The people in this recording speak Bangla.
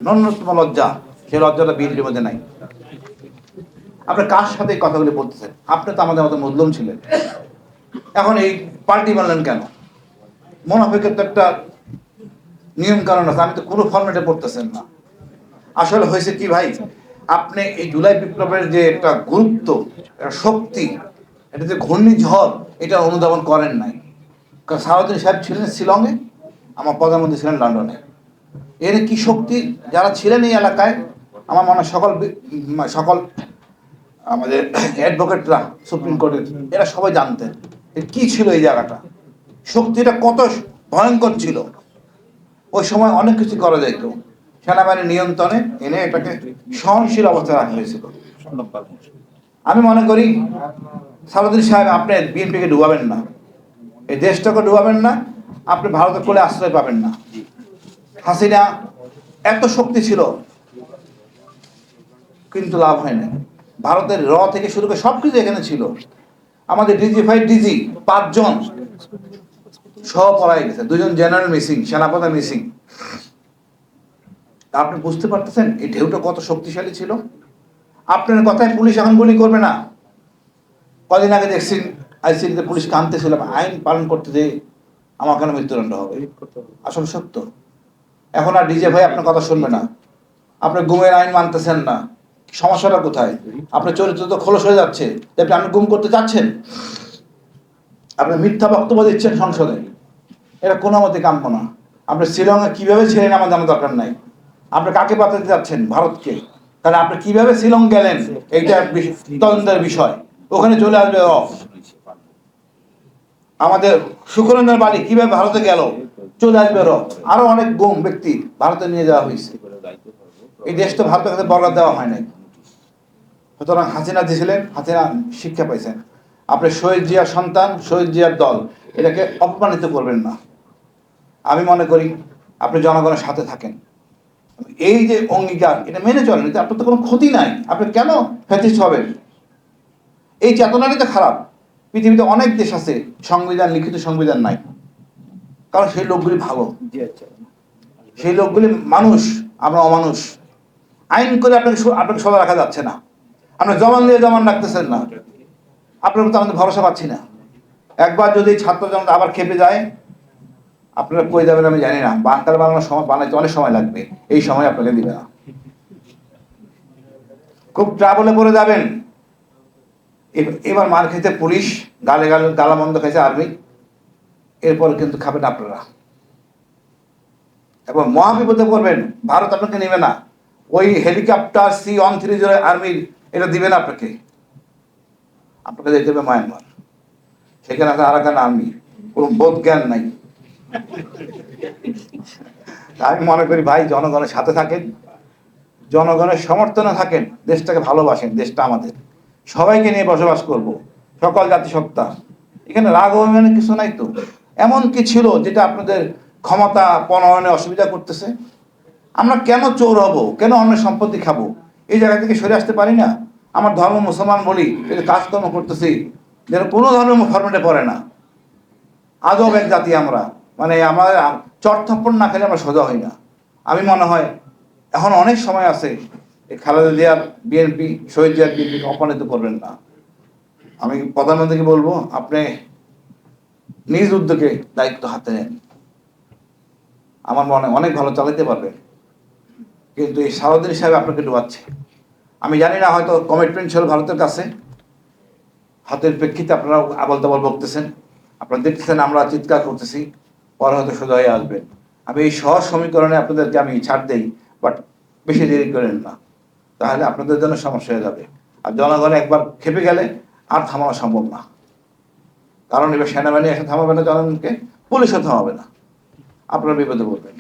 ন্যূনতম লজ্জা, সেই লজ্জাটা বিএনপির মধ্যে নাই। আপনি কার সাথে এই কথাগুলি বলতেছেন? আপনি তো আমাদের মতো মজলুম ছিলেন, এখন এই পার্টি বানলেন কেন? মোনাফিকের তো একটা নিয়ম কারণ আছে, আমি তো কোনো ফর্মেটে পড়তেছেন না। আসলে হয়েছে কি ভাই, আপনি এই জুলাই বিপ্লবের যে একটা গুরুত্ব, একটা শক্তি, এটা যে ঘূর্ণিঝড়, এটা অনুধাবন করেন নাই। কারণ সারাদিন সাহেব ছিলেন শিলংয়ে, আমার প্রধানমন্ত্রী ছিলেন লন্ডনে। এর কি শক্তি, যারা ছিলেন এই এলাকায়, আমার মনে হয় সকল আমাদের অ্যাডভোকেটরা সুপ্রিম কোর্টের, এরা সবাই জানতেন কি ছিল এই জায়গাটা, শক্তিটা কত ভয়ঙ্কর ছিল। ওই সময় অনেক কিছু করা যেত, সেনাবাহিনীর নিয়ন্ত্রণে এনে এটাকে সহনশীল অবস্থায় রাখা হয়েছিল। আমি মনে করি সালাউদ্দিন সাহেব, আপনি বিএনপিকে ডুবাবেন না, এই দেশটাকে ডুবাবেন না, আপনি ভারতের কোলে আশ্রয় পাবেন না। হাসিনা এত শক্তি ছিল, কিন্তু লাভ হয় না। ভারতের থেকে শুরু করে সবকিছু এখানে ছিল। আমাদের ডিজি 5 জন সব পড়াই গেছে, 2 জন জেনারেল মিসিং, সেনাপতি মিসিং। আপনি বুঝতে পারতেছেন এই ঢেউটা কত শক্তিশালী ছিল? আপনার কথায় পুলিশ এখন গুলি করবে না। কদিন আগে দেখছেন আইসিডিতে পুলিশ কাঁদতেছিল, আইন পালন করতে যে আমার কেন মৃত্যুদণ্ড হবে। আসলে সত্য। এখন আর ডিজে ভাই আপনার কথা শুনবে না। আপনি গুমের আইন মানতেছেন না, সমস্যাটা কোথায়? আপনার চরিত্র তো খোলস হয়ে যাচ্ছে যে আপনি গুম করতে চাচ্ছেন, আপনি মিথ্যা বক্তব্য দিচ্ছেন সংসদে, এটা কোনো মতে কাম্য না। আপনি শিলংয়ে কিভাবে ছিলেন আমার জানার দরকার নাই। আপনি কাকে পাঠাতে যাচ্ছেন? ভারতকে। তাহলে আপনি কিভাবে শিলং গেলেন এইটা তদন্তের বিষয়। ওখানে চলে আসবে আমাদের সুখরঞ্জন বাড়ি কিভাবে ভারতে গেল, চলে আসবে আরো অনেক গুম ব্যক্তি ভারতে নিয়ে যাওয়া হয়েছে। এই দেশ তো ভারতের কাছে বর্গা দেওয়া হয় নাই। সুতরাং হাসিনা দিয়েছিলেন, হাসিনা শিক্ষা পাইছেন। আপনি শহীদ জিয়ার সন্তান, শহীদ জিয়ার দল, এটাকে অপমানিত করবেন না। আমি মনে করি আপনি জনগণের সাথে থাকেন, এই যে অঙ্গীকার, এটা মেনে চলেন, এতে আপনার তো কোনো ক্ষতি নাই। আপনি কেন ফ্যাসিস্ট হবেন? এই চেতনাটাই তো খারাপ। পৃথিবীতে অনেক দেশ আছে সংবিধান, লিখিত সংবিধান নাই, কারণ সেই লোকগুলি ভালো, সেই লোকগুলি মানুষ, আমরা অমানুষ। আইন করে আপনাকে সোজা রাখা যাচ্ছে না। আপনি জমান দিয়ে জমান রাখতেছেন না, আপনার তো আমাদের ভরসা পাচ্ছি না। একবার যদি ছাত্র জনতা আবার খেপে যায়, আপনারা কই যাবেন আমি জানি না। বাংকার বানানোর সময় বানাইতে অনেক সময় লাগবে, এই সময় আপনাকে দিবে না। খুব ট্রাবলে পড়ে যাবেন। এবার মার খেতে পুলিশ, গালে গালে গালামন্দ খাইছে আর্মি, এরপর কিন্তু খাবেন আপনারা, এবং মহাবিপদে পড়বেন। ভারত আপনাকে নেবে না, ওই হেলিকপ্টার C-130 আর্মির এটা দিবে না আপনাকে। আপনাকে যেতে হবে মায়ানমার, সেখানে আছে আরাকান আর্মি, কোনো বোধ জ্ঞান নাই। আমি মনে করি ভাই, জনগণের সাথে থাকেন, জনগণের সমর্থনে থাকেন, দেশটাকে ভালোবাসেন। দেশটা আমাদের, সবাইকে নিয়ে বসবাস করব, সকল জাতিসত্তা। এখানে রাগ অভিমানের কিছু নাই তো। এমন কি ছিল যেটা আপনাদের ক্ষমতা প্রণয়নে অসুবিধা করতেছে? আমরা কেন চোর হব, কেন অন্যের সম্পত্তি খাবো? এই জায়গা থেকে সরে আসতে পারি না? আমার ধর্ম মুসলমান বলি, কিন্তু কাজকর্ম করতেছি যেন কোনো ধর্মের ফরমেটে পড়ে না। আজব এক জাতি আমরা, মানে আমাদের চটথপ্পড় না খেলে আমরা সোজা হই না। আমি মনে হয় এখন অনেক সময় আছে, এই খালেদা জিয়ার বিএনপি, শহীদ জিয়ার বিএনপিকে অপমানিত করবেন না। আমি প্রধানমন্ত্রীকে বলবো, আপনি নিজ উদ্যোগে দায়িত্ব হাতে নেন। আমার মনে অনেক ভালো চালাতে পারবেন, কিন্তু এই সালাউদ্দিন সাহেব আপনাকে ডুবাচ্ছে। আমি জানি না, হয়তো কমিটমেন্ট ছিল ভারতের কাছে, হাতের প্রেক্ষিতে আপনারা আবল তাবল বকতেছেন, আপনারা দেখতেছেন আমরা চিৎকার করতেছি, পরে হয়তো সোজা হয়ে আসবেন। আমি এই সহজ সমীকরণে আপনাদেরকে আমি ছাড় দেই, বাট বেশি দেরি করেন না, তাহলে আপনাদের জন্য সমস্যা হয়ে যাবে। আর জনগণ একবার খেপে গেলে আর থামানো সম্ভব না। কারণ এবার সেনাবাহিনী এসে থামাবে না জনগণকে, পুলিশও থামাবে না, আপনারা বিপদে পড়বেন।